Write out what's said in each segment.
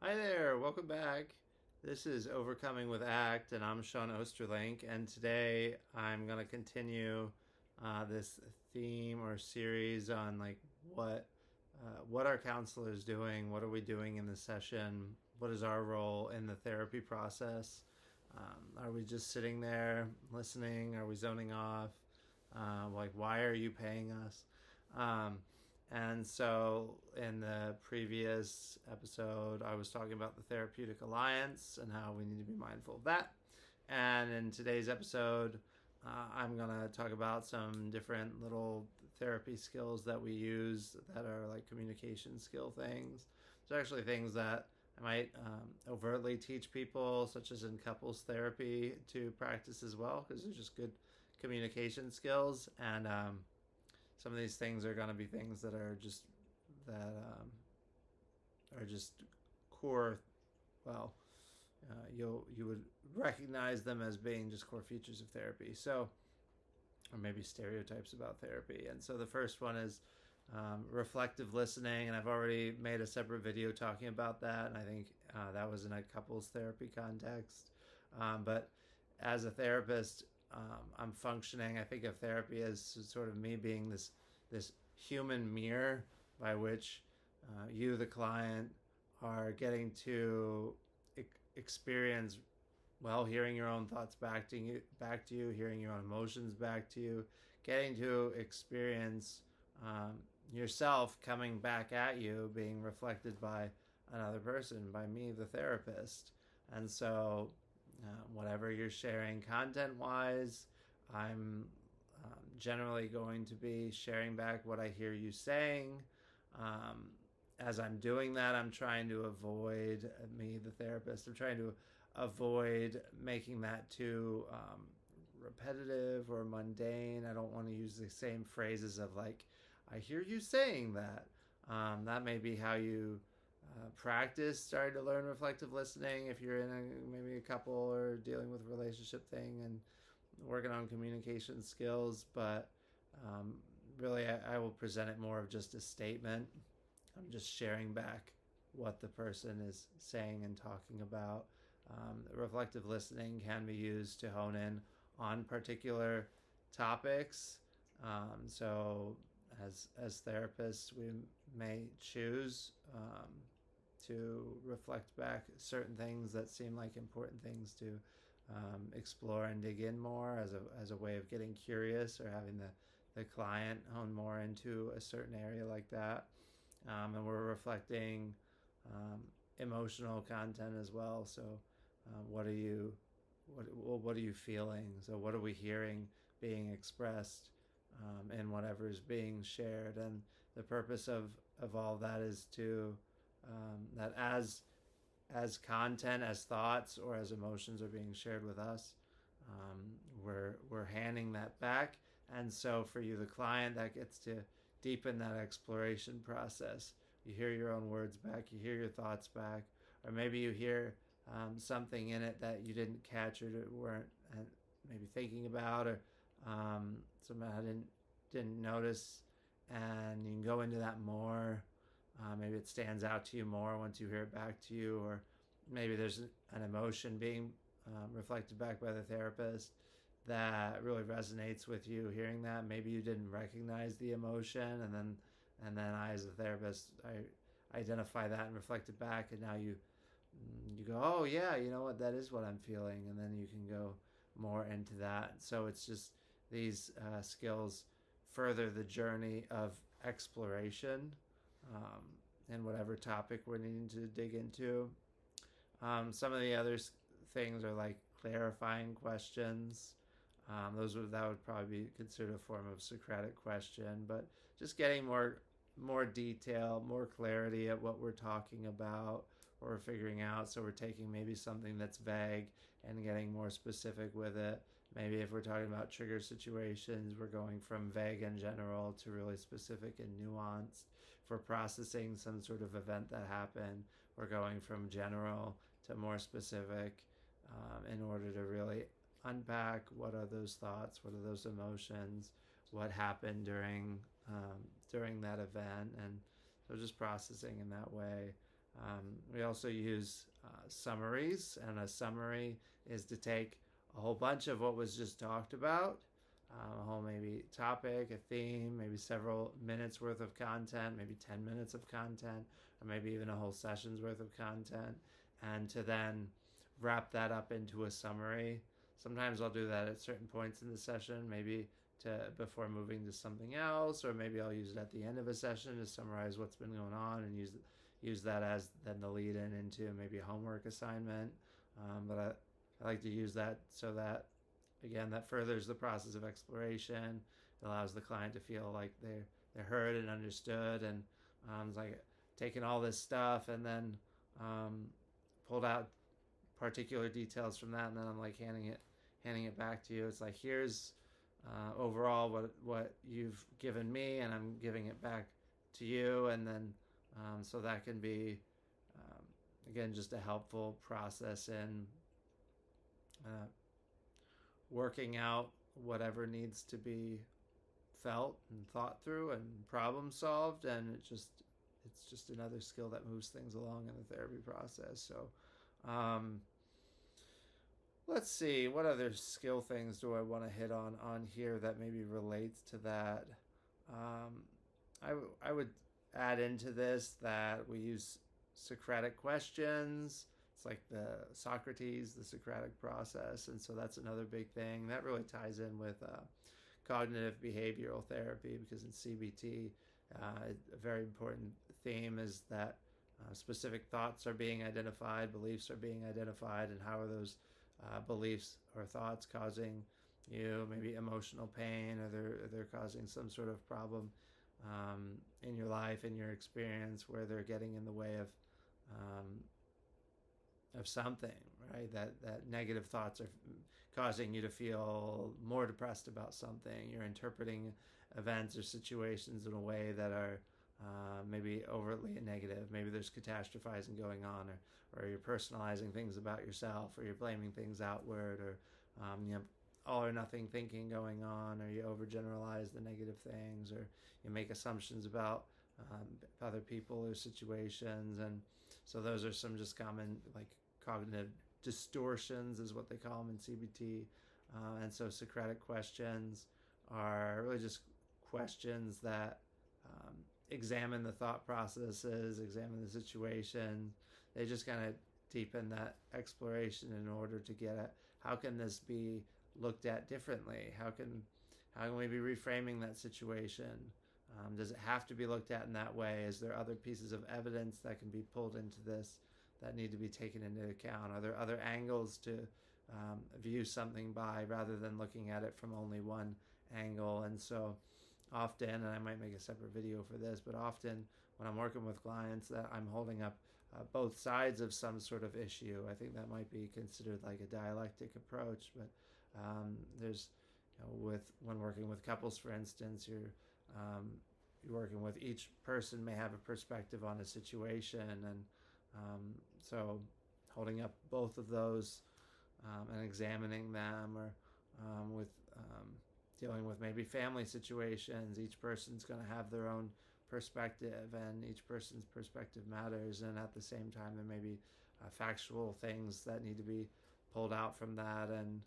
Hi there, welcome back. This is Overcoming with ACT, and I'm Sean Osterlink. And today I'm going to continue this theme or series on what are counselors doing, what are we doing in the session, what is our role in the therapy process. Are we just sitting there listening? Are we zoning off? Why are you paying us? Um, and so, in the previous episode, I was talking about the therapeutic alliance and how we need to be mindful of that. And in today's episode, I'm going to talk about some different little therapy skills that we use that are like communication skill things. There's actually things that I might overtly teach people, such as in couples therapy, to practice as well, because they're just good communication skills. And some of these things are going to be things that are just core. Well, you would recognize them as being just core features of therapy. So, or maybe stereotypes about therapy. And so the first one is reflective listening, and I've already made a separate video talking about that, and I think that was in a couples therapy context. But as a therapist, I'm functioning. I think of therapy as sort of me being this human mirror by which you, the client, are getting to experience hearing your own thoughts back to you, hearing your own emotions back to you, getting to experience yourself coming back at you, being reflected by another person, by me, the therapist. And so, whatever you're sharing content wise, I'm generally going to be sharing back what I hear you saying. As I'm doing that, I'm trying to avoid, me, the therapist, I'm trying to avoid making that too repetitive or mundane. I don't want to use the same phrases of like, I hear you saying that. That may be how you practice starting to learn reflective listening if you're in maybe a couple or dealing with a relationship thing and working on communication skills. But really, I will present it more of just a statement. I'm just sharing back what the person is saying and talking about. Reflective listening can be used to hone in on particular topics. So, as therapists, we may choose to reflect back certain things that seem like important things to explore and dig in more as a way of getting curious or having the client hone more into a certain area like that. And we're reflecting emotional content as well. So, what are you feeling? So, what are we hearing being expressed in whatever is being shared? And the purpose of all that is to that as content, as thoughts, or as emotions are being shared with us, we're handing that back. And so for you, the client, that gets to deepen that exploration process. You hear your own words back, you hear your thoughts back, or maybe you hear something in it that you didn't catch or weren't maybe thinking about, or something I didn't notice, and you can go into that more. Maybe it stands out to you more once you hear it back to you, or maybe there's an emotion being reflected back by the therapist that really resonates with you hearing that. Maybe you didn't recognize the emotion, and then I, as a therapist, I identify that and reflect it back, and now you go, oh yeah, you know what, that is what I'm feeling, and then you can go more into that. So it's just these skills further the journey of exploration in whatever topic we're needing to dig into. Some of the other things are like clarifying questions. That would probably be considered a form of Socratic question, but just getting more detail, more clarity at what we're talking about or figuring out. So we're taking maybe something that's vague and getting more specific with it. Maybe if we're talking about trigger situations, we're going from vague and general to really specific and nuanced. If we're processing some sort of event that happened, we're going from general to more specific in order to really unpack what are those thoughts, what are those emotions, what happened during that event, and so just processing in that way. We also use summaries, and a summary is to take a whole bunch of what was just talked about, a whole maybe topic, a theme, maybe several minutes worth of content, maybe 10 minutes of content, or maybe even a whole session's worth of content, and to then wrap that up into a summary. Sometimes I'll do that at certain points in the session, maybe before moving to something else, or maybe I'll use it at the end of a session to summarize what's been going on and use that as then the lead in into maybe a homework assignment. But I like to use that so that, again, that furthers the process of exploration. It allows the client to feel like they're heard and understood, and it's like taking all this stuff and then pulled out particular details from that, and then I'm like handing it back to you. It's like, here's overall what you've given me, and I'm giving it back to you, and then so that can be again just a helpful process in working out whatever needs to be felt and thought through and problem solved, and it's just another skill that moves things along in the therapy process. So let's see, what other skill things do I want to hit on here that maybe relates to that. I would add into this that we use Socratic questions. It's like the Socrates, the Socratic process, and so that's another big thing that really ties in with cognitive behavioral therapy, because in CBT, a very important theme is that specific thoughts are being identified, beliefs are being identified, and how are those beliefs or thoughts causing you maybe emotional pain, or they're causing some sort of problem in your life, in your experience, where they're getting in the way of something, right? That negative thoughts are causing you to feel more depressed about something. You're interpreting events or situations in a way that are maybe overtly negative. Maybe there's catastrophizing going on, or you're personalizing things about yourself, or you're blaming things outward, or you have all or nothing thinking going on, or you overgeneralize the negative things, or you make assumptions about other people or situations. And so those are some just common like cognitive distortions is what they call them in CBT. And so Socratic questions are really just questions that examine the thought processes, examine the situation. They just kind of deepen that exploration in order to get at how can this be looked at differently? How can we be reframing that situation? Does it have to be looked at in that way? Is there other pieces of evidence that can be pulled into this that need to be taken into account? Are there other angles to view something by, rather than looking at it from only one angle? And so often, and I might make a separate video for this, but often when I'm working with clients, that I'm holding up both sides of some sort of issue. I think that might be considered like a dialectic approach, but there's, when working with couples, for instance, you're working with each person may have a perspective on a situation, and so holding up both of those and examining them, or with dealing with maybe family situations, each person's going to have their own perspective, and each person's perspective matters, and at the same time there may be factual things that need to be pulled out from that, and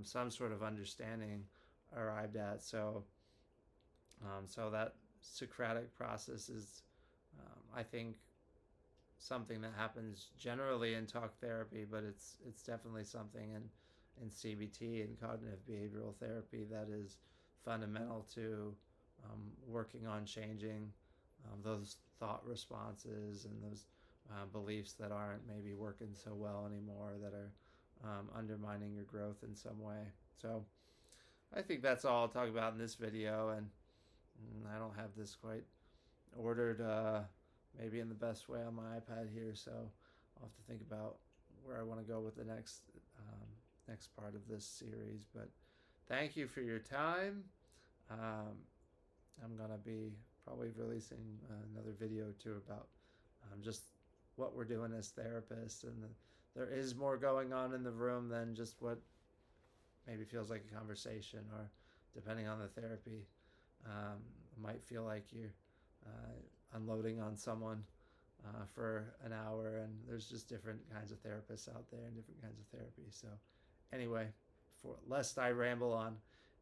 some sort of understanding arrived at. So that Socratic process is, I think, something that happens generally in talk therapy, but it's definitely something in CBT and cognitive behavioral therapy that is fundamental to working on changing those thought responses and those beliefs that aren't maybe working so well anymore, that are undermining your growth in some way. So I think that's all I'll talk about in this video, and I don't have this quite ordered maybe in the best way on my iPad here, so I'll have to think about where I want to go with the next part of this series. But thank you for your time. I'm gonna be probably releasing another video too about just what we're doing as therapists, and there is more going on in the room than just what maybe feels like a conversation, or depending on the therapy, might feel like you're unloading on someone for an hour, and there's just different kinds of therapists out there and different kinds of therapy. So anyway, for lest I ramble on,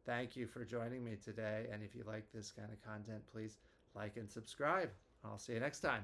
thank you for joining me today. And if you like this kind of content, please like and subscribe. I'll see you next time.